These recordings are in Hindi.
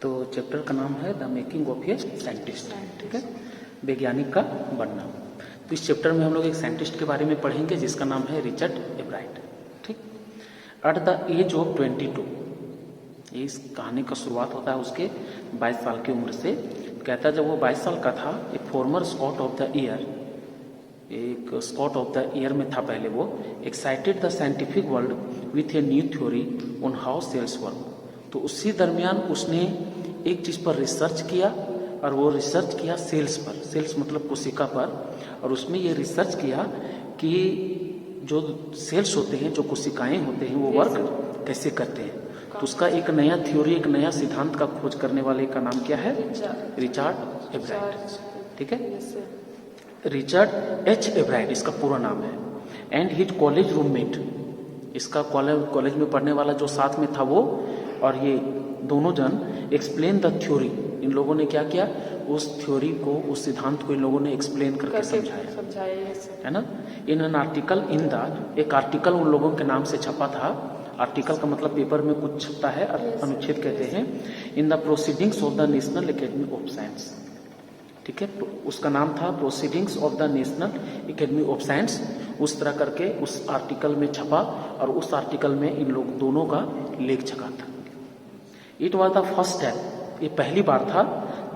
तो चैप्टर का नाम है the making of a scientist, ठीक है, वैज्ञानिक का बनना। तो इस चैप्टर में हम लोग एक साइंटिस्ट के बारे में पढ़ेंगे जिसका नाम है रिचर्ड एब्राइट, ठीक। एट द एज ऑफ 22, इस कहानी का शुरुआत होता है उसके 22 साल की उम्र से। कहता है जब वो 22 साल का था, एक former scout of the year, एक स्कॉट ऑफ द ईयर में था पहले वो, excited the scientific world with a new theory on how cells work. तो उसी दरमियान उसने एक चीज़ पर रिसर्च किया, और वो रिसर्च किया सेल्स पर, सेल्स मतलब कोशिका पर। और उसमें ये रिसर्च किया कि जो सेल्स होते हैं, जो कोशिकाएं होते हैं, वो वर्क कैसे करते हैं। तो उसका एक नया थ्योरी, एक नया सिद्धांत का खोज करने वाले का नाम क्या है? रिचर्ड एब्राइट, ठीक है। रिचर्ड एच एब्राइट इसका पूरा नाम है। एंड हिज कॉलेज रूममेट, इसका कॉलेज में पढ़ने वाला जो साथ में था वो, और ये दोनों जन एक्सप्लेन द थ्योरी, इन लोगों ने क्या किया, उस थ्योरी को, उस सिद्धांत को इन लोगों ने एक्सप्लेन करके समझाया, है ना। In an article in the, एक आर्टिकल उन लोगों के नाम से छपा था। आर्टिकल का मतलब पेपर में कुछ छपता है, अनुच्छेद कहते हैं। In the proceedings of the national academy of science, ठीक है। उसका नाम था proceedings of the national academy of science. उस तरह करके उस आर्टिकल में छपा, और उस आर्टिकल में इन लोग दोनों का लेख छपा था। It was the first time, ये पहली बार था,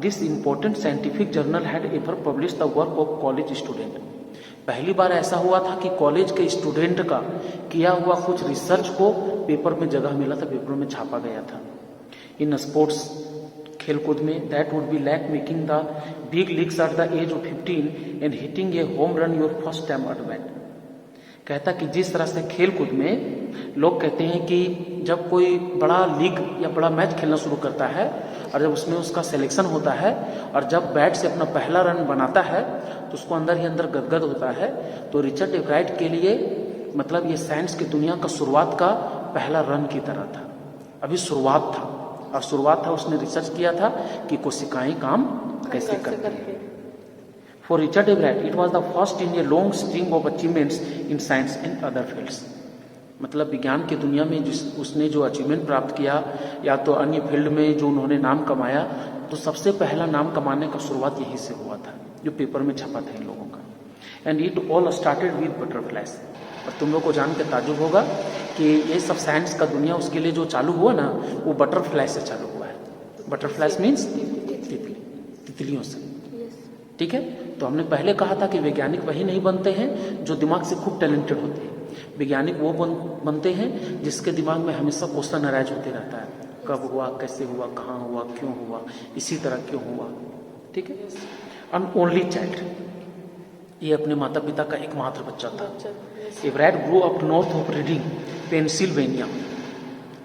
this important scientific journal had ever publish the work of college student. पहली बार ऐसा हुआ था कि कॉलेज के स्टूडेंट का किया हुआ कुछ रिसर्च को पेपर में जगह मिला था, पेपर में छापा गया था। इन स्पोर्ट्स, खेलकूद में, that would be like making the big leagues at the age of 15 and hitting a home run your first time at bat. कहता कि जिस तरह से खेलकूद में लोग कहते हैं कि जब कोई बड़ा लीग या बड़ा मैच खेलना शुरू करता है, और जब उसमें उसका सिलेक्शन होता है, और जब बैट से अपना पहला रन बनाता है, तो उसको अंदर ही अंदर गदगद होता है। तो रिचर्ड एब्राइट के लिए मतलब ये साइंस की दुनिया का शुरुआत का पहला रन की तरह था, अभी शुरुआत था। और शुरुआत था, उसने रिसर्च किया था कि कोशिकाएं काम कैसे करती हैं। For Richard एब्राइट it was the first in a long string of achievements in science and other fields. मतलब विज्ञान की दुनिया में उसने जो अचीवमेंट प्राप्त किया, या तो अन्य फील्ड में जो उन्होंने नाम कमाया, तो सबसे पहला नाम कमाने का शुरुआत यहीं से हुआ था, जो पेपर में छपा था इन लोगों का। And it all started with butterflies. और तुम लोग को जान के ताजुब होगा कि ये सब साइंस का दुनिया उसके लिए जो चालू हुआ ना, वो बटरफ्लाई से चालू हुआ है। बटरफ्लाइज मीन्स तितलियों से, ठीक है। तो हमने पहले कहा था कि वैज्ञानिक वही नहीं बनते हैं जो दिमाग से खूब टैलेंटेड होते हैं। वैज्ञानिक वो बनते हैं जिसके दिमाग में हमेशा क्वेश्चन अराइज होते रहता है, कब हुआ, कैसे हुआ, कहाँ हुआ, क्यों हुआ, इसी तरह क्यों हुआ, ठीक है। एन ओनली चाइल्ड, ये अपने माता पिता का एकमात्र बच्चा था। एब्राइट grow up north of reading, Pennsylvania.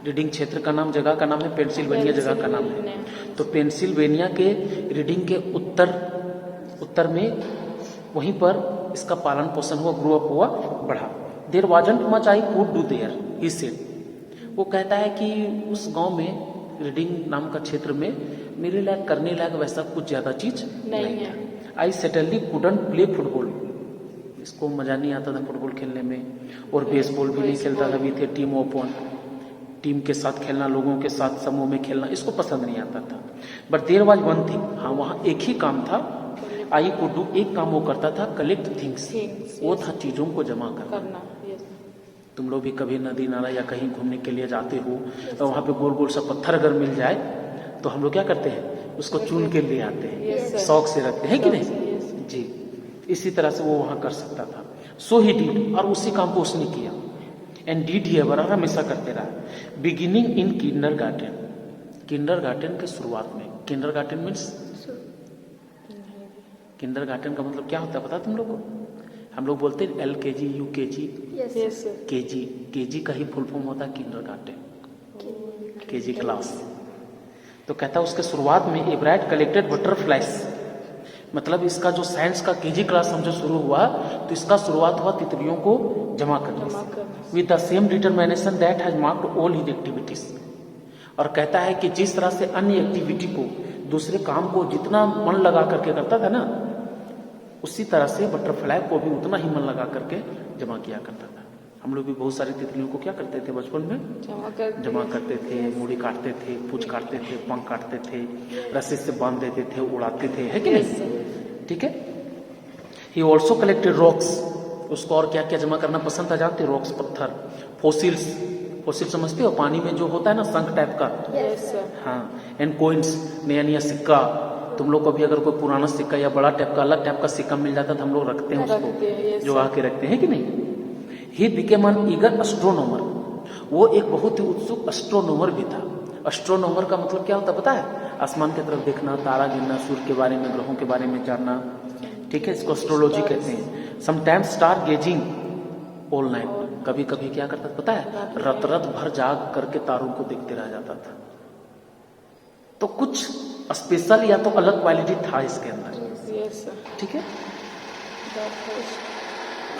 Reading क्षेत्र का नाम, जगह का नाम है, पेंसिल्वेनिया जगह का नाम है। तो पेंसिल्वेनिया के रीडिंग के उत्तर में वहीं पर इसका पालन पोषण हुआ, ग्रो अप हुआ, बढ़ा। There wasn't much I could do there, he said. वो कहता है कि उस गांव में, रीडिंग नाम का क्षेत्र में, मेरे लायक करने लायक वैसा कुछ ज्यादा चीज नहीं है। आई सेटनली कुडंट प्ले फुटबॉल, इसको मजा नहीं आता था फुटबॉल खेलने में, और बेसबॉल भी नहीं खेलता था with A team of one, team के साथ खेलना, लोगों के साथ समूह में खेलना, इसको पसंद नहीं आता था। But there was one thing, हाँ वहाँ एक ही काम था, आई कुड डू, एक काम वो करता था, कलेक्ट थिंग्स, वो था चीजों को जमा करना। तुम लोग भी कभी नदी नाला या कहीं घूमने के लिए जाते हो, तो वहाँ पे गोल गोल सा पत्थर अगर मिल जाए, तो हम लोग क्या करते हैं, उसको चुन के ले आते हैं, शौक से रखते हैं कि नहीं जी। इसी तरह से वो वहां कर सकता था। सो ही डीड, और उसी काम को उसने किया। एंड डीड ही एवर, हमेशा करते रहा। बिगिनिंग इन किंडरगार्टन, किंडरगार्टन के शुरुआत में। किंडरगार्टन मीन्स, किंडरगार्टन का मतलब क्या होता है पता तुम लोग को? हम लोग बोलते हैं LKG, UKG, KG, KG का ही फुल फॉर्म होता है किंडरगार्टन, KG क्लास। तो कहता है उसके शुरुआत में एब्राइट कलेक्टेड बटरफ्लाइज, मतलब इसका जो साइंस का KG क्लास समझो शुरू हुआ, तो इसका शुरुआत हुआ तितलियों को जमा करने से, with the same determination that has marked all his activities. और कहता है कि जिस तरह से अन्य एक्टिविटी को, दूसरे काम को जितना मन लगा करके करता था ना, उसी तरह से बटरफ्लाई को भी उतना ही मन लगा करके जमा किया करता था। हम लोग भी बहुत सारी तितलियों को क्या करते थे बचपन में, जमा करते थे, मूड़ी काटते थे, पूंछ काटते थे, पंख काटते थे, रस्सी से बांध देते थे, उड़ाते थे, है कि नहीं? ठीक है। ही ऑल्सो कलेक्टेड रॉक्स, उसको और क्या क्या जमा करना पसंद था जानते? रॉक्स, पत्थर, फोसिल्स, फोसिल समझते हो, पानी में जो होता है ना शंख टाइप का, हाँ, एंड कॉइन्स, नया नया सिक्का। तुम लोग को भी अगर कोई पुराना सिक्का या बड़ा टाइप का अलग टाइप का सिक्का मिल जाता तो हम लोग रखते हैं उसको, जो आके रखते हैं कि नहीं। He became an eager astronomer, वो एक बहुत ही उत्सुक एस्ट्रोनॉमर भी था। एस्ट्रोनॉमर का मतलब क्या होता है पता है? आसमान की तरफ देखना, तारा गिनना, सूर्य के बारे में, ग्रहों के बारे में जानना, ठीक है, इसको एस्ट्रोलॉजी कहते हैं। Sometimes star gazing all night, कभी कभी क्या करता पता है? रत रत भर जाग करके तारों को देखते रह जाता था। तो कुछ स्पेशल या तो अलग क्वालिटी था इसके अंदर, ठीक है।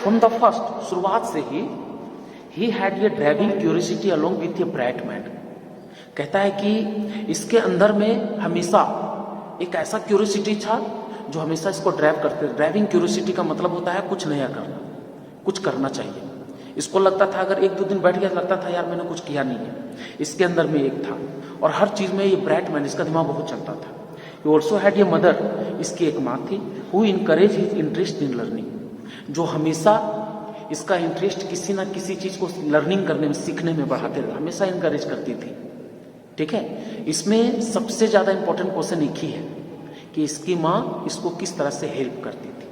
फ्रॉम द फर्स्ट, शुरुआत से he had a driving curiosity along with a bright mind. कहता है कि इसके अंदर में हमेशा एक ऐसा क्यूरियोसिटी था जो हमेशा इसको ड्राइव करते। ड्राइविंग क्यूरियोसिटी का मतलब होता है कुछ नया करना, कुछ करना चाहिए। इसको लगता था अगर एक दो दिन बैठ गया लगता था यार मैंने कुछ किया नहीं है। इसके अंदर में एक था, और हर चीज में ये ब्राइट माइंड, इसका दिमाग बहुत चलता था। He also had a mother, इसकी एक माँ थी, who encourage his interest in learning, जो हमेशा इसका इंटरेस्ट किसी ना किसी चीज को लर्निंग करने में, सीखने में बढ़ाते रहे, हमेशा इनकरेज करती थी, ठीक है। इसमें सबसे ज्यादा इंपॉर्टेंट क्वेश्चन एक ही है कि इसकी माँ इसको किस तरह से हेल्प करती थी,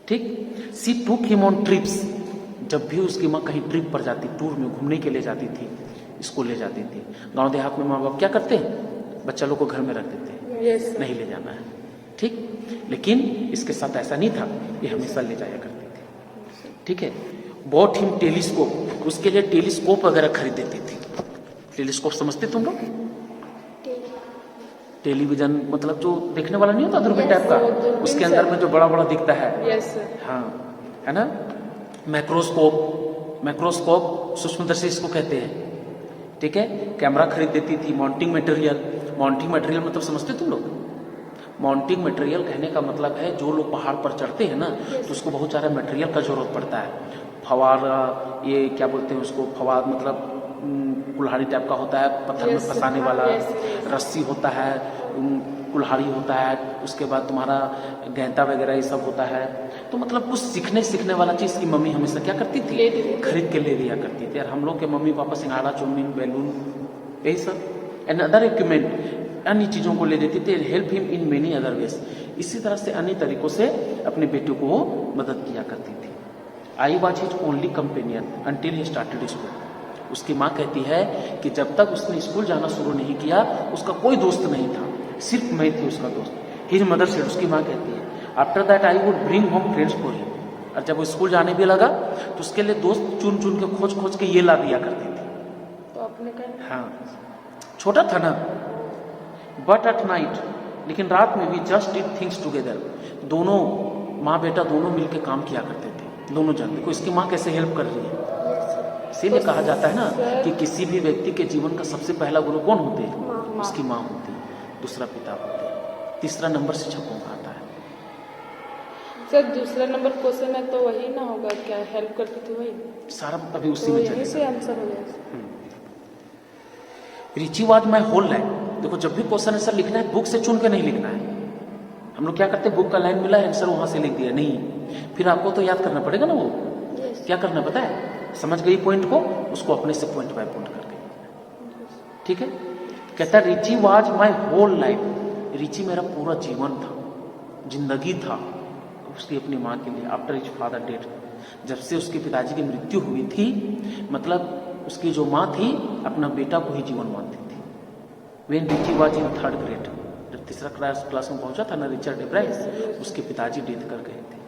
ठीक। सी टूक हिम ऑन ट्रिप्स, जब भी उसकी माँ कहीं ट्रिप पर जाती, टूर में घूमने के लिए जाती थी, इसको ले जाती थी। गांव देहात में माँ बाप क्या करते हैं? बच्चा लोग को घर में रख देते हैं, नहीं ले जाना है, ठीक। लेकिन इसके साथ ऐसा नहीं था, ये हमेशा ले जाया करती थी, ठीक है। बॉट हिम टेलीस्कोप, उसके लिए टेलीस्कोप वगैरह खरीद देती थी। टेलीस्कोप समझते तुम लोग? टेलीविजन मतलब जो देखने वाला नहीं होता दूरबीन टाइप का, उसके अंदर में जो बड़ा बड़ा दिखता है, हाँ, है ना। मैक्रोस्कोप, मैक्रोस्कोप सूक्ष्मदर्शी इसको कहते हैं, ठीक है। कैमरा खरीद देती थी। माउंटिंग मटेरियल, माउंटिंग मटेरियल मतलब समझते तुम लोग? माउंटिंग मटेरियल कहने का मतलब है जो लोग पहाड़ पर चढ़ते हैं ना, तो उसको बहुत सारा मटेरियल का जरूरत पड़ता है। फवारा, ये क्या बोलते हैं उसको, फवार मतलब कुल्हाड़ी टाइप का होता है, पत्थर में फंसाने वाला, रस्सी होता है, कुल्हाड़ी होता है, उसके बाद तुम्हारा गैंता वगैरह ये सब होता है। तो मतलब कुछ सीखने वाला चीज की मम्मी हमेशा क्या करती थी? खरीद के ले दिया करती थी। और हम लोग के मम्मी पापा सिंघाड़ा, चाउमीन, बैलून, यही सब एंड अदर इक्विपमेंट, अन्य चीजों को ले देती थी। Help him in many other ways, इसी तरह से अन्य तरीकों से अपने बेटे को वो मदद किया करती थी। I was his only companion until he started school. उसकी माँ कहती है कि जब तक उसने स्कूल जाना शुरू नहीं किया उसका कोई दोस्त नहीं था, सिर्फ मैं थी उसका दोस्त। हिज मदर सेड, उसकी माँ कहती है, after that I would bring home friends for him. और जब वो स्कूल जाने भी लगा तो उसके लिए दोस्त चुन चुन के खोज के ये ला दिया करती थी। तो अपने का, हाँ, छोटा था ना। बट एट नाइट, लेकिन रात में भी जस्ट डिड थिंग्स टुगेदर, दोनों माँ बेटा दोनों मिलकर काम किया करते थे, दोनों जन। देखो इसकी माँ कैसे हेल्प कर रही है। इसीलिए कहा जाता है ना कि किसी भी व्यक्ति के जीवन का सबसे पहला गुरु कौन होते हैं? उसकी माँ होती है, दूसरा पिता होते हैं, तीसरा नंबर शिक्षक को आता है। सर दूसरा नंबर क्वेश्चन है तो वही ना होगा क्या, हेल्प करती थी वही सारा अभी उसी में यहीं से आंसर हो जाएगा। Richie was my whole life. देखो जब भी क्वेश्चन आंसर लिखना है बुक से चुन के नहीं लिखना है। हम लोग क्या करते हैं, बुक का लाइन मिला है आंसर वहां से लिख दिया, नहीं, फिर आपको तो याद करना पड़ेगा ना। वो क्या करना पता है, समझ गई पॉइंट को, उसको अपने से पॉइंट बाय पॉइंट करके, ठीक है। कहता है Richie was my whole life, Richie मेरा पूरा जीवन था, जिंदगी था उसकी अपनी माँ के लिए। आफ्टर हिज फादर डेड, जब से उसके पिताजी की मृत्यु हुई थी, मतलब उसकी जो माँ थी अपना बेटा को ही जीवन मानती थी। When Richie was in 3rd grade, जब तीसरा क्लास में पहुंचा था ना रिचर्ड एब्राइस, उसके पिताजी डेथ कर गए थे।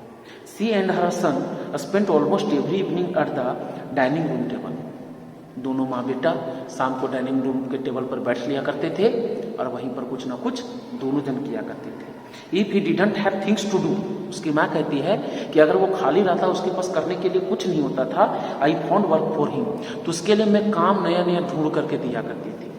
She and her son spent almost every evening at the dining room table. दोनों माँ बेटा शाम को डाइनिंग रूम के टेबल पर बैठ लिया करते थे और वहीं पर कुछ ना कुछ दोनों जन किया करते थे। If he didn't have things to do, उसकी माँ कहती है कि अगर वो खाली रहता, उसके पास करने के लिए कुछ नहीं होता था, I found work for him, तो उसके लिए मैं काम नया नया ढूंढ करके दिया करती थी।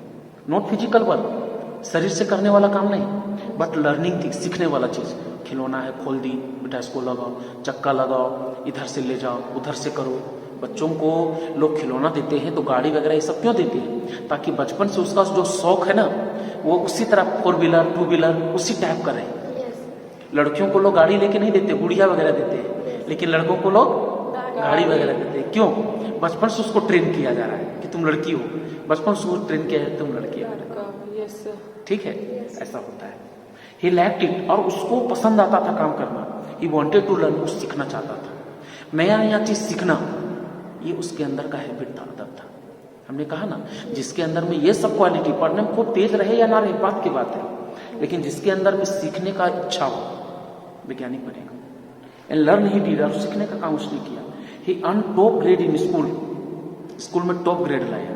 नॉट फिजिकल वर्क, शरीर से करने वाला काम नहीं, बट लर्निंग थी, सीखने वाला चीज। खिलौना है, खोल दी, बेटा इसको लगाओ, चक्का लगाओ, इधर से ले जाओ, उधर से करो, बच्चों को लोग खिलौना देते हैं तो गाड़ी वगैरह ये सब क्यों देते हैं? ताकि बचपन से उसका जो शौक है ना वो उसी तरह 4 व्हीलर 2 व्हीलर उसी टाइप का रहे। लड़कियों को लोग गाड़ी लेके नहीं देते, गुड़िया वगैरह देते हैं, लेकिन लड़कों को लोग गाड़ी वगैरह देते हैं। क्यों? बचपन से उसको ट्रेन किया जा रहा है कि तुम लड़की हो, बचपन से उसको ट्रेन किया है तुम लड़की हो। ठीक है, ऐसा होता है। ही लैक्ड इट, और उसको पसंद आता था काम करना। ही वॉन्टेड टू लर्न, वो सीखना चाहता था। नया नया चीज सीखना ये उसके अंदर का हैबिट था, आदत था। हमने कहा ना, जिसके अंदर में ये सब क्वालिटी, पढ़ने में खूब तेज रहे या ना रहे बात की बात है, लेकिन जिसके अंदर में सीखने का इच्छा हो, वैज्ञानिक बनेगा। एंड लर्न ही डिड, और सीखने का काम उसने किया। He earn top grade in school, school में टॉप ग्रेड लाया।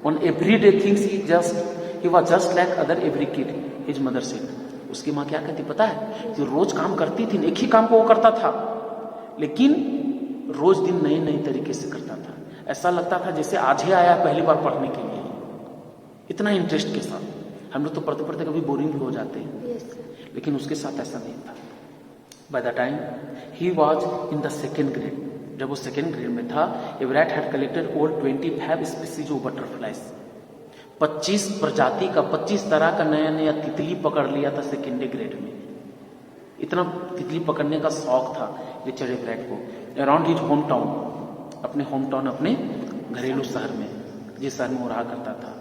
On everyday things he was just like other every kid, his mother said. उसकी माँ क्या कहती पता है? जो रोज काम करती थी, एक ही काम को वो करता था, लेकिन रोज दिन नए नए तरीके से करता था। ऐसा लगता था जैसे आज ही आया पहली बार पढ़ने के लिए, इतना इंटरेस्ट के साथ। हम लोग तो पढ़ते पढ़ते कभी बोरिंग भी हो जाते हैं, लेकिन उसके साथ ऐसा नहीं था। By the time he was in the second grade, जब वो सेकेंड ग्रेड में था, एवरेट हैड कलेक्टेड ओल 25 स्पीसीज ऑफ बटरफ्लाइज। 25 प्रजाति का, 25 तरह का नया नया तितली पकड़ लिया था सेकेंड ग्रेड में। इतना तितली पकड़ने का शौक था रिचर्ड एवरेट को। अराउंड हिज होम टाउन, अपने होम टाउन, अपने घरेलू शहर में, जिस शहर में वो रहा करता था।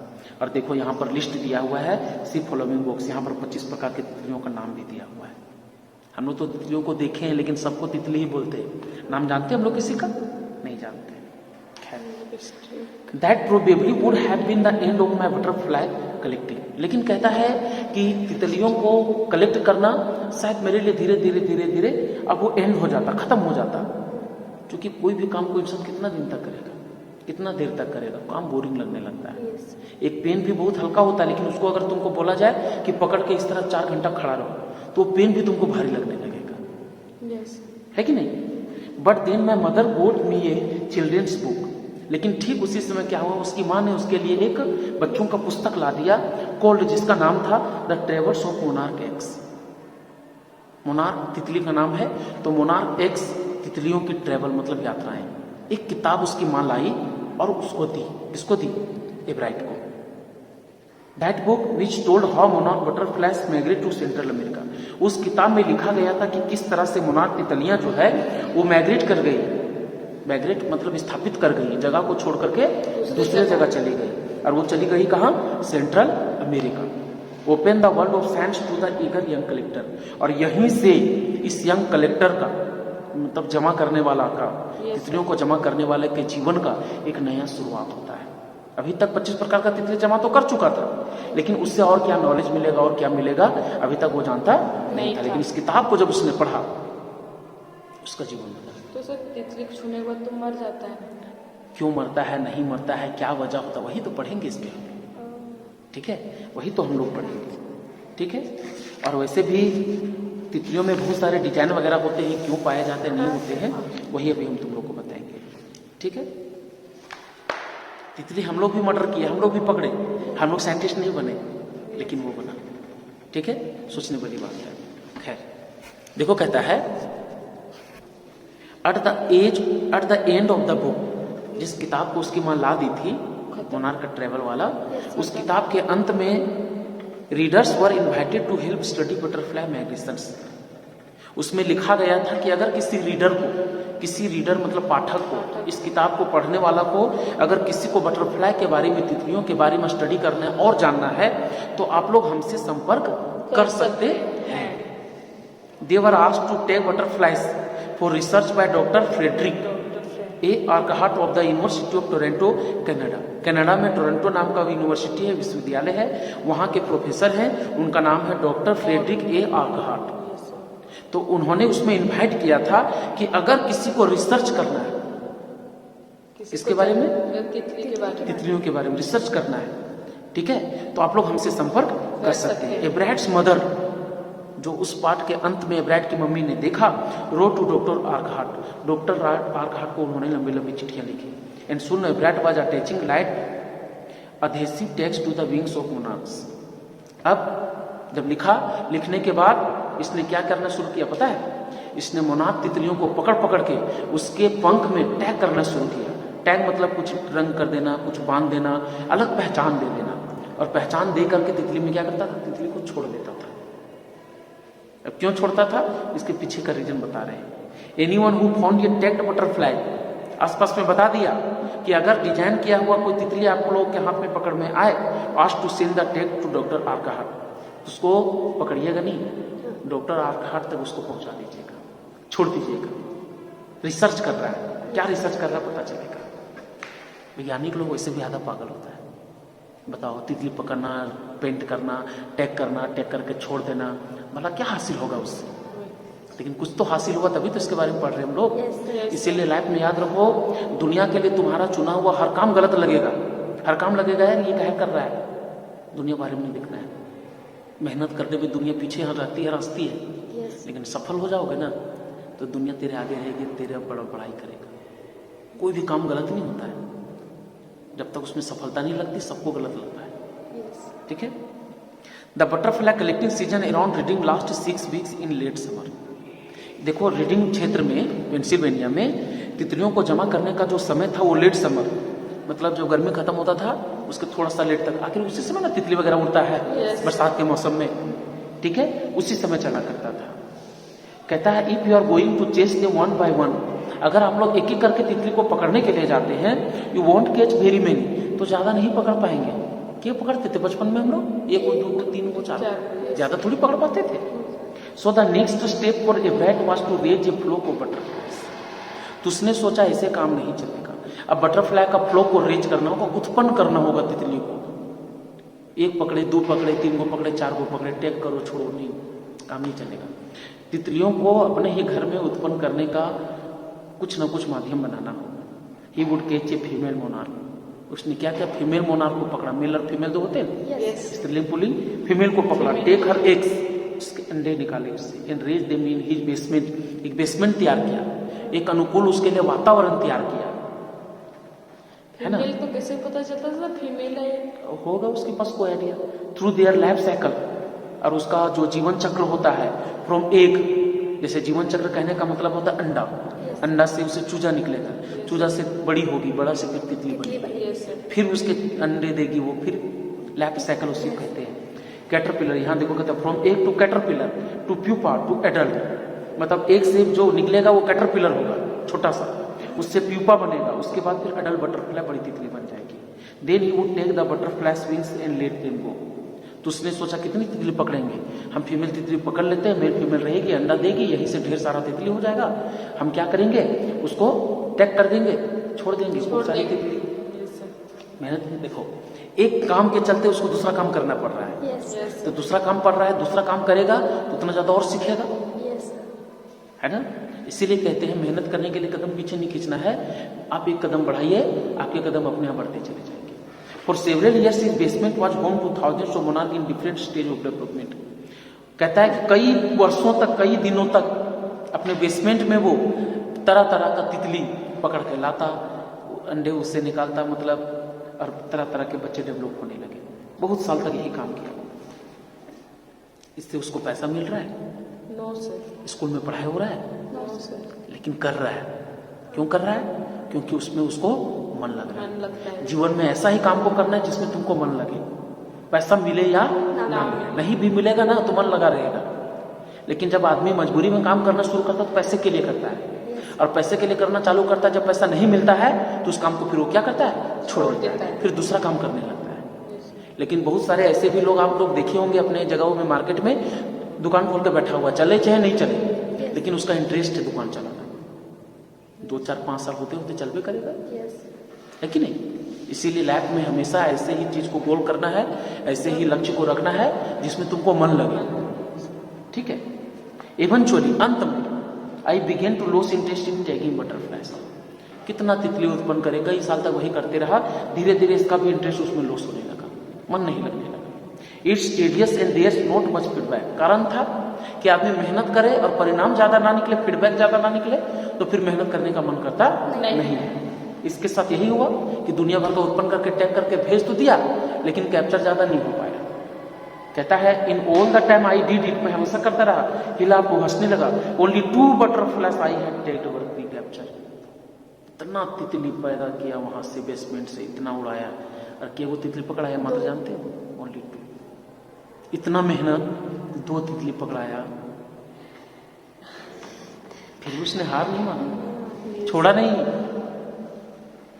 और देखो यहाँ पर लिस्ट दिया हुआ है, सी फॉलोइंग बॉक्स, यहाँ पर 25 प्रकार के तितलियों का नाम भी दिया हुआ है। हम लोग तो तितलियों को देखे हैं, लेकिन सबको तितली ही बोलते हैं। नाम जानते हैं हम लोग किसी का? नहीं जानते। That probably would have been the end of my butterfly collecting. लेकिन कहता है कि तितलियों को कलेक्ट करना शायद मेरे लिए धीरे धीरे धीरे धीरे अब वो एंड हो जाता, खत्म हो जाता। क्योंकि कोई भी काम को इंसान कितना दिन तक करेगा, कितना देर तक करेगा, काम बोरिंग लगने लगता है। एक पेन भी बहुत हल्का होता है, लेकिन उसको अगर तुमको बोला जाए कि पकड़ के इस तरह 4 घंटा खड़ा रहो, तो पेन भी तुमको भारी लगने लगेगा। है कि नहीं? But then my mother got me a children's book. लेकिन ठीक उसी समय क्या हुआ, उसकी माँ ने उसके लिए एक बच्चों का पुस्तक ला दिया, कोल्ड, जिसका नाम था the travels of monarch x. Monarch तितली का नाम है, तो मोनार्क एक्स तितलियों की ट्रेवल मतलब यात्राएं। एक किताब उसकी माँ लाई और उसको दी। किसको दी? एवराइट को। That book which told how monarch butterflies migrate to Central America. उस किताब में लिखा गया था कि किस तरह से मोनार्क तितलियां जो है वो माइग्रेट कर गई। माइग्रेट मतलब स्थापित कर गई, जगह को छोड़ करके दूसरे जगह चली गई। और वो चली गई कहाँ? Central America. Opened the world of science to the eager young collector. और यहीं से इस यंग कलेक्टर का, मतलब जमा करने वाला का, तितलियों को जमा करने वाले के जीवन का एक नया शुरुआत होता है। अभी तक 25 प्रकार का तितली जमा तो कर चुका था, लेकिन उससे और क्या नॉलेज मिलेगा और क्या मिलेगा अभी तक वो जानता नहीं था। लेकिन इस किताब को जब उसने पढ़ा, उसका जीवन बदला। तो सर तितली को छूने के बाद तो मर जाता है? क्यों मरता है, नहीं मरता है, क्या वजह होता है, वही तो पढ़ेंगे इसमें। ठीक है, वही तो हम लोग पढ़ेंगे। ठीक है। और वैसे भी तितलियों में बहुत सारे डिजाइन वगैरह होते हैं, क्यों पाए जाते नहीं होते हैं, वही अभी हम तुम लोग को बताएंगे। ठीक है। तितली हम लोग भी मर्डर किए, हम लोग भी पकड़े, हम लोग साइंटिस्ट नहीं बने, लेकिन वो बना। ठीक है, सोचने वाली बात है। खैर देखो, कहता है at the end of the book, जिस किताब को उसकी माँ ला दी थी, मोनार्क का ट्रेवल वाला, उस किताब के अंत में readers were invited to help study butterfly migrations. उसमें लिखा गया था कि अगर किसी रीडर मतलब पाठक को, इस किताब को पढ़ने वाला को, अगर किसी को बटरफ्लाई के बारे में, तितलियों के बारे में स्टडी करना है और जानना है, तो आप लोग हमसे संपर्क कर सकते हैं। They were asked to take butterflies for research by doctor Frederick A Urquhart of the University of Toronto, Canada. Canada में टोरंटो नाम का यूनिवर्सिटी है, विश्वविद्यालय है, वहाँ के प्रोफेसर हैं, उनका नाम है डॉक्टर फ्रेडरिक ए आर्कहार्ट। तो उन्होंने उसमें इन्वाइट किया था कि अगर किसी को रिसर्च करना है, इसके बारे में, तितलियों के बारे में रिसर्च करना है, ठीक है, तो आप लोग हमसे संपर्क कर सकते हैं। एब्राइट्स मदर, जो उस पाठ के अंत में एब्राइट की मम्मी ने देखा, wrote to doctor Urquhart, doctor Urquhart को उन्होंने लंबी लंबी चिट्ठियां लिखी। And soon Ebright was attaching light adhesive text to the wings of monarchs. अब जब लिखा, लिखने के बाद इसने क्या करना शुरू किया पता है? इसने मोनार्क तितलियों को पकड़ पकड़ के उसके पंख में टैग करना शुरू किया। टैग मतलब कुछ रंग कर देना, कुछ बांध देना, अलग पहचान दे देना। और पहचान दे करके तितली में क्या करता था? तितली को छोड़ देता था। अब क्यों छोड़ता था? इसके पीछे का रीजन बता रहे हैं। Anyone who found a tagged butterfly, आसपास में बता दिया कि अगर डिजाइन किया हुआ कोई तितली आप लोगों के हाथ में पकड़ में आए, asked to send the tag to doctor Urquhart, उसको पकड़िएगा नहीं, डॉक्टर आर्कहार्ट तक उसको पहुंचा दीजिएगा, छोड़ दीजिएगा। रिसर्च कर रहा है, क्या रिसर्च कर रहा है पता चलेगा। वैज्ञानिक लोग वैसे भी आधा पागल होता है। बताओ, तितली पकड़ना, पेंट करना, टैग करना, टैग करके छोड़ देना, भला क्या हासिल होगा उससे? लेकिन कुछ तो हासिल हुआ, तभी तो इसके बारे में पढ़ रहे हैं हम लोग। इसीलिए लाइफ में याद रखो, दुनिया के लिए तुम्हारा चुना हुआ हर काम गलत लगेगा, हर काम लगेगा यार ये काहे कर रहा है, दुनिया बारे में नहीं देखना है। मेहनत करने में दुनिया पीछे रहती है, हंसती है, लेकिन सफल हो जाओगे ना तो दुनिया तेरे आगे रहेगी, तेरे बड़ा बड़ाई करेगा। कोई भी काम गलत नहीं होता है, जब तक उसमें सफलता नहीं लगती सबको गलत लगता है। ठीक है। The butterfly collecting season around Reading last 6 weeks in late summer. देखो, रीडिंग क्षेत्र में पेंसिल्वेनिया में तितलियों को जमा करने का जो समय था वो लेट समर, मतलब जो गर्मी खत्म होता था उसके थोड़ा सा लेट तक, आखिर उसी समय ना तितली वगैरह उड़ता है बरसात के मौसम में, ठीक है, उसी समय चला करता था। कहता है if you are going to chase them one by one, अगर आप लोग एक एक करके तितली को पकड़ने के लिए जाते हैं, you want catch very many, तो ज्यादा नहीं पकड़ पाएंगे। क्यों पकड़ते थे बचपन में हम लोग? 1 को 2 को 3 को 4, ज्यादा थोड़ी पकड़ पाते थे। So the next step for Ebright was to raise a flock of butterflies. तो उसने सोचा ऐसे काम नहीं चलेगा, अब बटरफ्लाई का फ्लो को रेज करना होगा, उत्पन्न करना होगा तितली को। 1 पकड़े, 2 पकड़े, 3 को पकड़े, 4 को पकड़े, टैग करो, छोड़ो, नहीं, काम नहीं चलेगा। तितलियों को अपने ही घर में उत्पन्न करने का कुछ ना कुछ माध्यम बनाना होगा। He would catch a female monarch. उसने क्या किया? फीमेल मोनार्क को पकड़ा। मेल और फीमेल दो होते हैं, स्त्रीलिंग पुल्लिंग, फीमेल को पकड़ा, टेक हर एग्स, उसके अंडे निकाले उससे, and raise them in his basement. एक बेसमेंट तैयार किया, एक अनुकूल उसके लिए वातावरण तैयार किया, है ना। फीमेल तो कैसे पता चलता था फीमेल है? होगा उसके पास कोई idea. Through their life cycle, और उसका जो जीवन चक्र होता है, फ्रॉम एग, जैसे जीवन चक्र कहने का मतलब होता है अंडा, अंडा से उसे चूजा निकलेगा, चूजा से बड़ी होगी, बड़ा से फिर तितली बनेगी, फिर उसके अंडे देगी वो, फिर लाइफ साइकिल उसी को कहते हैं। कैटरपिलर, यहाँ देखो कहते हैं from egg to caterpillar to pupa to adult, मतलब एक से जो निकलेगा वो कैटरपिलर होगा छोटा सा, उससे प्यूपा बनेगा, उसके बाद फिर अडल्ट बटरफ्लाई बड़ी तितली बन जाएगी। Then he would take the butterfly wings and let them go. तो उसने सोचा कितनी तितली पकड़ेंगे, हम फीमेल तितली पकड़ लेते हैं, मेल फीमेल रहेगी, अंडा देगी, यहीं से ढेर सारा तितली हो जाएगा। हम क्या करेंगे, उसको टैग कर देंगे, छोड़ देंगे बहुत सारी तितली। मेहनत नहीं, देखो एक काम के चलते उसको दूसरा काम करना पड़ रहा है, तो दूसरा काम पड़ रहा है, दूसरा काम करेगा तो उतना ज्यादा और सीखेगा, है ना। इसीलिए कहते हैं मेहनत करने के लिए कदम पीछे नहीं खींचना है, आप एक कदम बढ़ाइए, आपके कदम अपने आप बढ़ते चले जाएंगे। For several years his basement was home two thousands of monarch in different stage of development. कहता है कि कई वर्षों तक, कई दिनों तक अपने बेसमेंट में वो तरह तरह का तितली पकड़ के लाता, अंडे उससे निकालता, मतलब और तरह तरह के बच्चे डेवलप होने लगे। बहुत साल तक यही काम किया। इससे उसको पैसा मिल रहा है? No sir. स्कूल में पढ़ाई हो रहा है? No sir. लेकिन कर रहा है। क्यों कर रहा है? क्योंकि उसमें उसको मन लग रहा है। जीवन में ऐसा ही काम को करना है जिसमें तुमको मन लगे, पैसा मिले या ना मिले। नहीं भी मिलेगा ना तो मन लगा रहेगा, लेकिन जब आदमी मजबूरी में काम करना शुरू करता है तो पैसे के लिए करता है, और पैसे के लिए करना चालू करता है, जब पैसा नहीं मिलता है तो उस काम को फिर वो क्या करता है, छोड़ देता है, फिर दूसरा काम करने लगता है। लेकिन बहुत सारे ऐसे भी लोग आप लोग देखे होंगे अपने जगहों में, मार्केट में दुकान खोल के बैठा हुआ, चले चाहे नहीं चले, लेकिन उसका इंटरेस्ट है दुकान चलाना। 2, 4, 5 साल होते होते चल भी करेगा, है कि नहीं। इसीलिए लाइफ में हमेशा ऐसे ही चीज को गोल करना है, ऐसे ही लक्ष्य को रखना है जिसमें तुमको मन लगे, ठीक है। इवेंचुअली, अंत में, I began to lose interest in tagging butterflies. कितना तितली उत्पन्न करे, कई साल तक वही करते रहा, धीरे धीरे इसका भी इंटरेस्ट उसमें लॉस होने लगा, मन नहीं लगने लगा। It's tedious and there's not much feedback. कारण था कि आदमी मेहनत करे और परिणाम ज्यादा ना निकले, फीडबैक ज्यादा ना निकले, तो फिर मेहनत करने का मन करता नहीं है। इसके साथ यही हुआ कि दुनिया भर का उत्पन्न करके टैग करके भेज तो दिया, लेकिन कैप्चर ज्यादा नहीं हो पाया। कहता है in all the time I did it, मैं हमेशा करता रहा। हिला को हंसने लगा। Only 2 butterflies I had tagged over the capture. इतना तितली पैदा किया वहां से, बेसमेंट से इतना उड़ाया, और क्या वो तितली पकड़ाया मात्र जानते हो? ओनली 2। इतना मेहनत, 2 तितली पकड़ाया, फिर उसने हार नहीं माना, छोड़ा नहीं।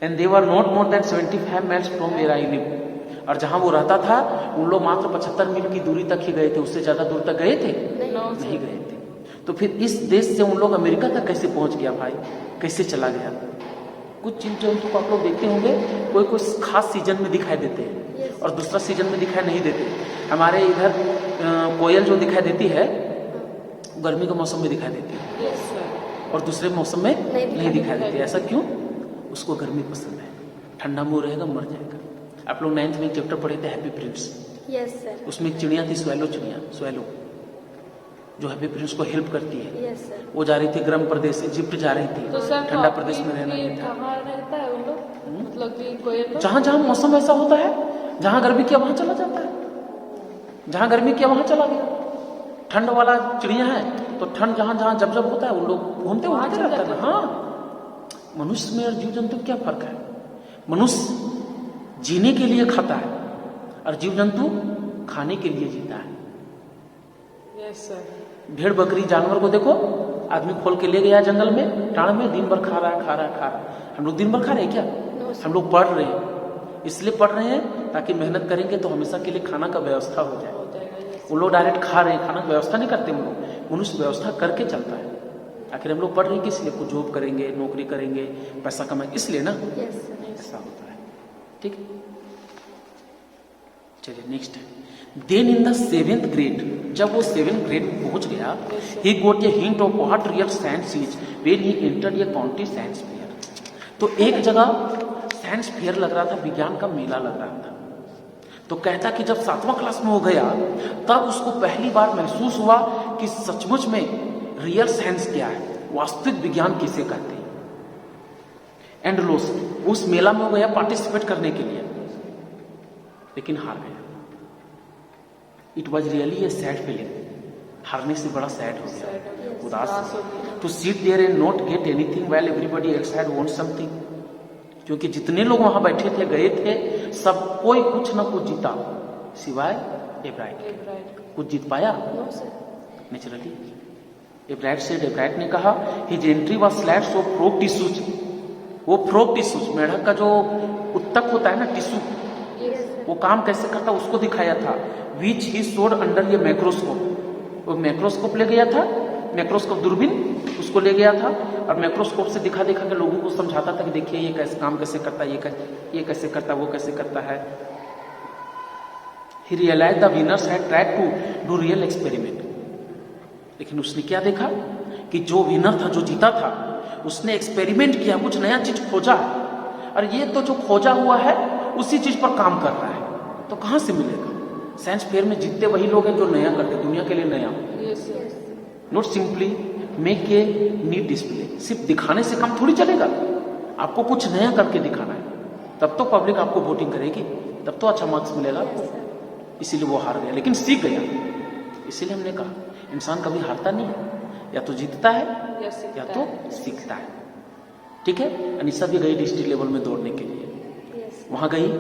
And they were not more than 75 miles from where I live. और जहां वो रहता था उन लोग मात्र 75 मील की दूरी तक ही गए थे, उससे ज्यादा दूर तक गए थे नहीं गए थे। तो फिर इस देश से उन लोग अमेरिका तक कैसे पहुंच गया भाई, कैसे चला गया? कुछ जीव जंतु को आप लोग देखते होंगे, कोई कोई खास सीजन में दिखाई देते हैं और दूसरा सीजन में दिखाई नहीं देते। हमारे इधर कोयल जो दिखाई देती है गर्मी के मौसम में दिखाई देती है और दूसरे मौसम में नहीं दिखाई देती। ऐसा क्यों? उसको गर्मी पसंद है, ठंडा में रहेगा मर जाएगा। आप लोग 9th में एक चैप्टर पढ़े थे हैप्पी प्रिंस। Yes sir. उसमें एक चिड़िया थी स्वैलो, जो हैप्पी प्रिंस को हेल्प करती है। Yes sir. वो जा रही थी गर्म प्रदेश से, इजिप्ट जा रही थी, तो सर ठंडा प्रदेश में रहना नहीं नहीं था। कहाँ रहता है उन लोग, मतलब कि कोयल? जहां जहां मौसम ऐसा होता है, जहां गर्मी किया वहां चला जाता है, जहां गर्मी किया वहां चला गया। ठंड वाला चिड़िया है तो ठंड जहां जहां जब जब होता है उन लोग घूमते उड़ते रहते हैं। हाँ, मनुष्य में और जीव जंतु क्या फर्क है? मनुष्य जीने के लिए खाता है और जीव जंतु खाने के लिए जीता है। Yes sir. भेड़ बकरी जानवर को देखो, आदमी खोल के ले गया जंगल में, टाण में दिन भर खा रहा है। हम लोग दिन भर खा रहे हैं क्या? हम लोग पढ़ रहे हैं, इसलिए पढ़ रहे हैं ताकि मेहनत करेंगे तो हमेशा के लिए खाना का व्यवस्था हो जाए। वो लोग डायरेक्ट खा रहे हैं, खाना की व्यवस्था नहीं करते। हम लोग मनुष्य व्यवस्था करके चलता है। आखिर हम लोग पढ़ रहे हैं किस लिए? कुछ जॉब करेंगे, नौकरी करेंगे, पैसा कमाएंगे, इसलिए ना। Yes sir. ऐसा होता है, ठीक। चलिए next. Then in the 7th grade, जब वो 7th ग्रेड में पहुंच गया, he got a hint of what real science is when he entered a county science fair. तो एक जगह साइंस फेयर लग रहा था, विज्ञान का मेला लग रहा था। तो कहता कि जब 7वां क्लास में हो गया तब उसको पहली बार महसूस हुआ कि सचमुच में रियल साइंस क्या है, वास्तविक विज्ञान किसे कहते हैं। एंड लोस, उस मेला में हो गया पार्टिसिपेट करने के लिए, लेकिन हार गया। It was really a sad feeling. हारने से बड़ा सैड हो गया, उदास। To sit there and not get anything while everybody else had won something. क्योंकि जितने लोग वहां बैठे थे, गए थे, सब कोई कुछ ना कुछ जीता सिवाय एब्राइट। कुछ जीत पाया? नेचुरली एब्राइट से एब्राइट ने कहा his entry was slats of frog tissues. वो फ्रॉग टिश्यूज, मेढक का जो उत्तक होता है ना, टिश्यू, वो काम कैसे करता उसको दिखाया था। विच ही शोड अंडर ये माइक्रोस्कोप। वो माइक्रोस्कोप ले गया था, माइक्रोस्कोप दूरबीन उसको ले गया था और माइक्रोस्कोप से दिखा दिखा के लोगों को समझाता था कि देखिए ये कैसे काम कैसे करता है, ये कैसे करता है, वो कैसे करता है। He realize the winners had tried to do real experiment. लेकिन उसने क्या देखा कि जो विनर था, जो जीता था, उसने एक्सपेरिमेंट किया, कुछ नया चीज खोजा, और ये तो जो खोजा हुआ है उसी चीज पर काम कर रहा है। तो कहां से मिलेगा? साइंस फेयर में जीतते वही लोग हैं जो नया करते, दुनिया के लिए नया। Not simply make a neat display. सिर्फ दिखाने से काम थोड़ी चलेगा, आपको कुछ नया करके दिखाना है, तब तो पब्लिक आपको वोटिंग करेगी, तब तो अच्छा मार्क्स मिलेगा आपको। इसीलिए वो हार गया, लेकिन सीख गया। इसीलिए हमने कहा इंसान कभी हारता नहीं है, या तो जीतता है या तो सीखता है। ठीक है। अनिशा भी गई डिस्ट्रिक्ट लेवल में दौड़ने के लिए, वहां गई,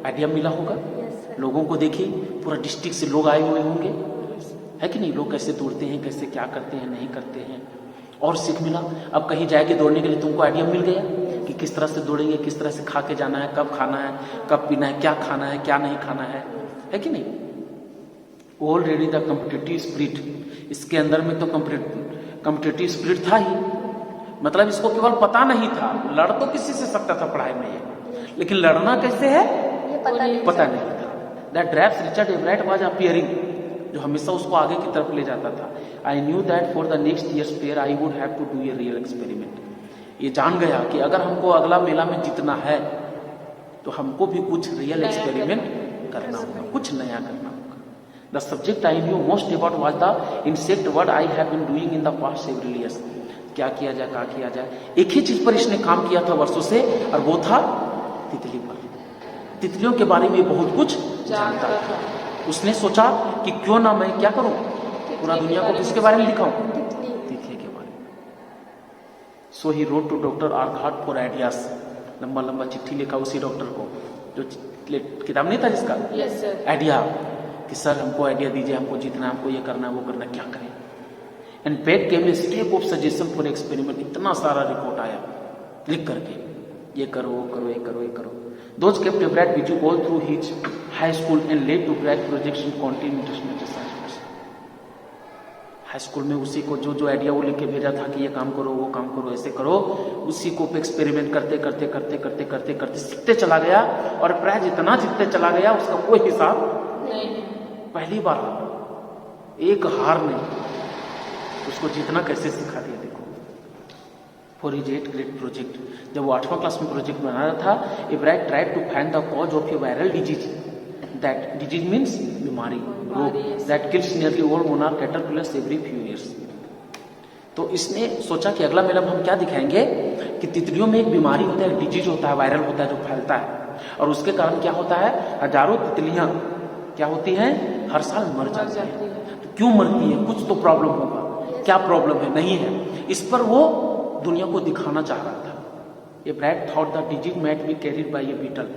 आइडिया मिला होगा, लोगों को देखी, पूरा डिस्ट्रिक्ट से लोग आए हुए होंगे, है कि नहीं, लोग कैसे दौड़ते हैं, कैसे क्या करते हैं, नहीं करते हैं, और सीख मिला। अब कहीं जाएंगे दौड़ने के लिए, तुमको आइडिया मिल गया कि किस तरह से दौड़ेंगे, किस तरह से खा के जाना है, कब खाना है, कब पीना है, क्या खाना है, क्या नहीं खाना है कि नहीं। ऑलरेडी द कॉम्पिटिटिव स्पिरिट, इसके अंदर में तो कॉम्पिटिटिव स्पिरिट था ही, मतलब इसको केवल पता नहीं था, लड़ तो किसी से सकता था पढ़ाई में ये, लेकिन लड़ना कैसे है ये पता नहीं था। That drives Richard Ebright was appearing, जो हमेशा उसको आगे की तरफ ले जाता था। I knew that for the next year's fair I would have to do a real experiment. ये जान गया कि अगर हमको अगला मेला में जीतना है तो हमको भी कुछ रियल एक्सपेरिमेंट करना होगा, कुछ नया करना होगा। The subject I knew most about was the insect work I have been doing in the past several years. क्या किया जाए, क्या किया जाए, एक ही चीज पर इसने काम किया था वर्षों से, और वो था तितली पर। तितलियों के बारे में बहुत कुछ जानता था। उसने सोचा कि क्यों ना मैं क्या करूं, पूरा दुनिया को किसके बारे में दिखाऊं, तितली। तितली के बारे में। So he wrote to doctor Urquhart for ideas, लंबा लंबा चिट्ठी लिखा उसी डॉक्टर को, जो किताब नहीं था जिसका यस सर। आइडिया, कि सर हमको आइडिया दीजिए, हमको जीतना, हमको ये करना वो करना, क्या करें। And back came a step of suggestion for experiment, इतना सारा रिपोर्ट आया लिख करके, ये करो वो करो ये करो ये करो। Those kept Everett busy all through his high school and led to ब्रैक प्रोजेक्शन कॉन्टिन्यू हाई स्कूल में उसी को जो जो आइडिया वो लिख के भेजा था कि ये काम करो वो काम करो ऐसे करो, उसी को एक्सपेरिमेंट करते करते करते करते करते करते सीखते चला गया, और प्राय जितना सीखते चला गया उसका कोई हिसाब नहीं। पहली बार एक हार ने उसको जीतना कैसे सिखा दिया। देखो for his 8th grade project, जब वो 8वां क्लास में प्रोजेक्ट बना रहा था, Everett tried to find the cause of a viral disease, that disease means बीमारी, रोग, that kills nearly all monarch caterpillars every few years. तो इसने सोचा कि अगला मेला हम क्या दिखाएंगे कि तितलियों में एक बीमारी होता है, डिजीज होता है, वायरल होता है जो फैलता है, और उसके कारण क्या होता है, हजारों तितलियां क्या होती हैं, हर साल मर जाती हैं। तो क्यों मरती है, कुछ तो प्रॉब्लम होगा, क्या प्रॉब्लम है, नहीं है, इस पर वो दुनिया को दिखाना चाह रहा था। ये Brad thought the disease might be carried by a beetle,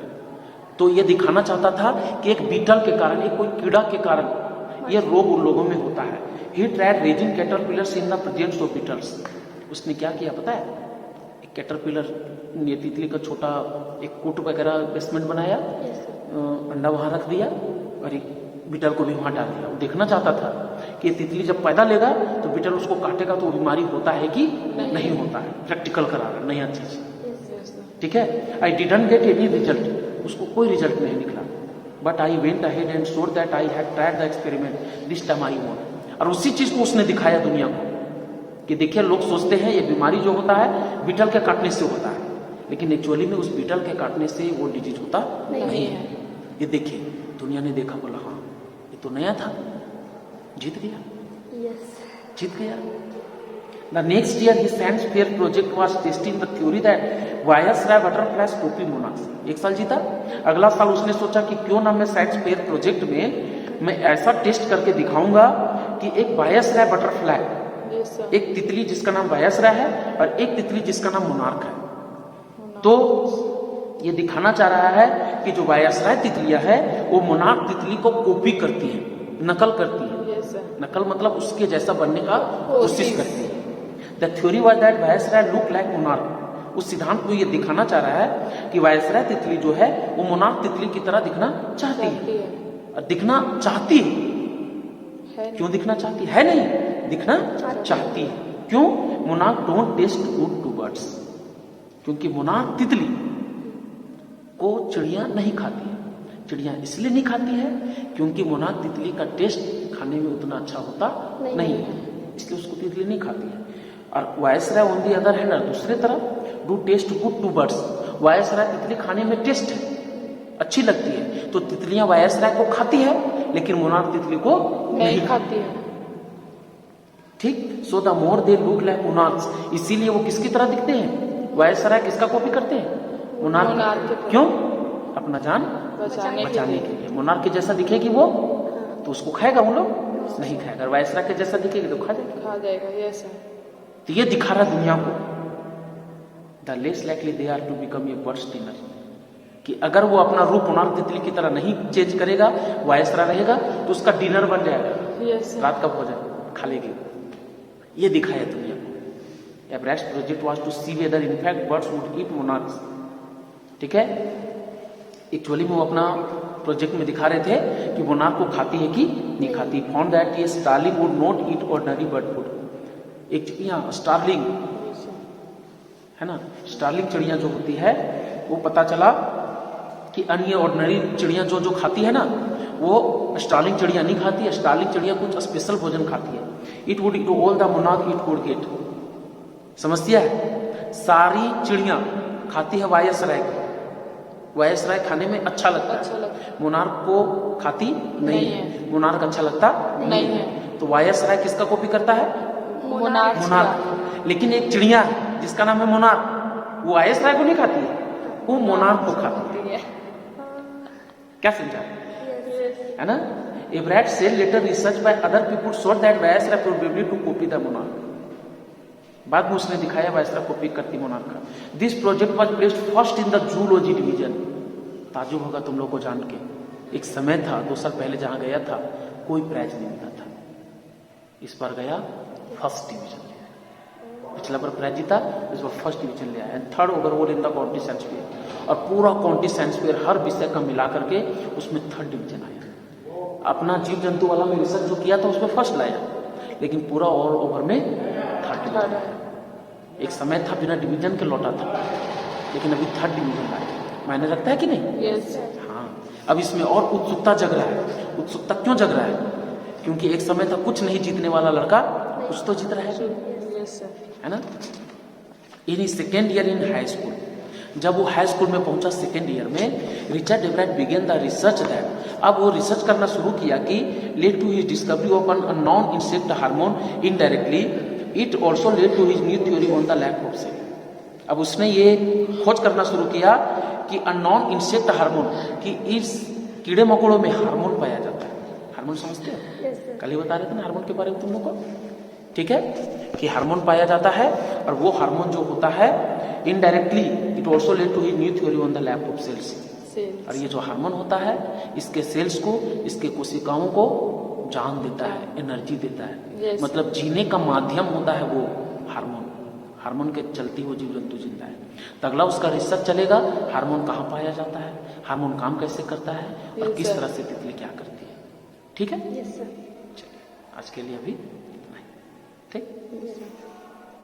तो ये दिखाना चाहता था कि एक बीटल के कारण, एक कोई कीड़ा के कारण ये रोग उन लोगों में होता है। He tried raising caterpillars in the presence of beetles, उसने क्या किया पता है, एक कैटरपिलर, ये तितली का छोटा एक कोट वगैरह बेसमेंट बनाया, अंडा वहां रख दिया और एक बीटल को भी वहां डाल दिया। वो देखना चाहता था कि ये तितली जब पैदा लेगा तो बीटल उसको काटेगा तो बीमारी होता है कि नहीं होता है, प्रैक्टिकल करा रहा, नया चीज, ठीक है। I didn't get any result, उसको कोई रिजल्ट नहीं निकला, but I went ahead and showed that I had tried the experiment, this time I won, और उसी चीज को उसने दिखाया दुनिया को कि देखिए लोग सोचते हैं ये बीमारी जो होता है बीटल के काटने से होता है, लेकिन एक्चुअली में उस बीटल के काटने से वो डिजीज होता नहीं है। ये देखिए दुनिया ने देखा, बोला हाँ ये तो नया था, जीत गया, जीत गया। The next year his science fair project was testing the theory that Viceroy butterflies copy monarchs, एक साल जीता। अगला साल उसने सोचा कि क्यों ना मैं साइंस फेयर प्रोजेक्ट में मैं ऐसा टेस्ट करके दिखाऊंगा कि एक वायसराय बटरफ्लाई, एक तितली जिसका नाम वायसराय है और एक तितली जिसका नाम मोनार्क है, तो ये दिखाना चाह रहा है कि जो वायसराय तितलियां है वो मोनार्क तितली को कॉपी करती है, नकल करती है। नकल मतलब उसके जैसा बनने का कोशिश करती है। The theory was that viceroy look like monarch, उस सिद्धांत को ये दिखाना चाह रहा है कि वायसराय तितली जो है वो मोनार्क तितली की तरह दिखना चाहती है, और दिखना चाहती है, क्यों दिखना चाहती है, नहीं दिखना चाहती है। क्यों? Monarch don't taste good to birds, क्योंकि मोनार्क तितली को चिड़िया नहीं खाती है। चिड़िया इसलिए नहीं खाती है क्योंकि मोनार्क तितली का टेस्ट खाने में उतना अच्छा होता नहीं है, इसलिए उसको तितली नहीं खाती है। और viceroy on the other hand, दूसरी तरफ do taste good to birds, viceroy तितली खाने में टेस्ट है, अच्छी लगती है, तो तितलियां वायसराय को खाती है लेकिन मोनार्क तितली को नहीं खाती है, ठीक। So the more they look like monarchs, इसीलिए वो किसकी तरह दिखते हैं, वायसराय किसका कॉपी करते हैं, मोनार्क। क्यों? अपना जान बचाने के लिए। मोनार्क के जैसा दिखेगी वो तो उसको खाएगा, वो लोग नहीं खाएगा। वायसराय के जैसा दिखेगी तो खा जाएगा। यस। तो ये दिखा रहा दुनिया को, the less likely they are to become a bird's dinner, कि अगर वो अपना रूप मोनार्क तितली की तरह नहीं चेंज करेगा, वायसराय रहेगा, तो उसका डिनर बन जाएगा, रात का भोजन खा लेगी। ये दिखाया दुनिया को। Everest project was to see whether in fact birds would eat monarchs, ठीक है। एक्चुअली में वो अपना प्रोजेक्ट में दिखा रहे थे कि मोनार्क को खाती है कि नहीं खाती। फाउंड दैट ये starling would not eat ordinary bird food, एक चिड़िया स्टारलिंग है ना, स्टारलिंग चिड़िया जो होती है वो पता चला कि अन्य ऑर्डिनरी चिड़िया जो जो खाती है ना, वो स्टारलिंग चिड़िया नहीं खाती है। स्टारलिंग चिड़िया कुछ स्पेशल भोजन खाती है। It would eat all the monarch it could get, समझतिया है, सारी चिड़िया खाती है वायसराय को, वायसराय खाने में अच्छा लगता है, मोनार्क को खाती नहीं है, मोनार्क अच्छा लगता नहीं है। तो वायसराय किसका कॉपी करता है, मोनार्क। लेकिन एक चिड़िया जिसका नाम है मोनार्क, वो वायसराय को नहीं खाती है, वो मोनार्क को खाती है। क्या समझा है ना। Ebright said later research by other people showed that viceroy probably to copy the monarch. बाद में उसने दिखाया वायसराय कॉपी करती मोनार्क का। This project was placed first in the zoology division. ताजुब होगा तुम लोग को जान के, एक समय था 2 साल पहले जहां गया था कोई प्राइज नहीं मिला था, इस बार गया फर्स्ट डिवीजन लिया। पिछला बार प्राइज जीता, इस बार फर्स्ट डिवीजन लिया and third overall in the county science fair. और पूरा काउंटी साइंस फेयर हर विषय का मिला करके उसमें 3rd डिवीजन आया। अपना जीव जंतु वाला में रिसर्च जो किया था उसमें फर्स्ट लाया, लेकिन पूरा ऑल ओवर में 3rd डिवीजन आया। एक समय था बिना डिवीजन के लौटा था, लेकिन अभी 3rd डिवीजन आया। मायने रखता है कि नहीं? Yes sir. हाँ, अब इसमें और उत्सुकता जग रहा है। उत्सुकता क्यों जग रहा है? क्योंकि एक समय था कुछ नहीं जीतने वाला लड़का कुछ तो जीत रहा है, यस सर। है ना। In 2nd year in high school, जब वो हाई स्कूल में पहुंचा 2nd ईयर में, Richard Ebright began the research that, अब वो रिसर्च करना शुरू किया कि led to his discovery of an unknown insect hormone indirectly it also led to his new theory on the lack of cell. अब उसने ये खोज करना शुरू किया कि अननोन इंसेक्ट हार्मोन, कि इस कीड़े मकोड़ों में हार्मोन पाया जाता है। हार्मोन समझते हो? Yes sir. कल ही बता रहे थे ना हार्मोन के बारे में तुम लोग को, ठीक है, कि हार्मोन पाया जाता है और वो हार्मोन जो होता है indirectly it also led to his new theory on the lack of cells. और ये जो हार्मोन होता है इसके सेल्स को, इसके कोशिकाओं को जान देता है, एनर्जी देता है। Yes. मतलब जीने का माध्यम होता है वो हार्मोन। हार्मोन के चलती वो जीव जंतु जिंदा है। तो अगला उसका रिसर्च चलेगा, हार्मोन कहाँ पाया जाता है, हार्मोन काम कैसे करता है और Yes, किस sir. तरह से तितली क्या करती है। ठीक है, यस सर। चलिए आज के लिए अभी नहीं, ठीक। Yes sir.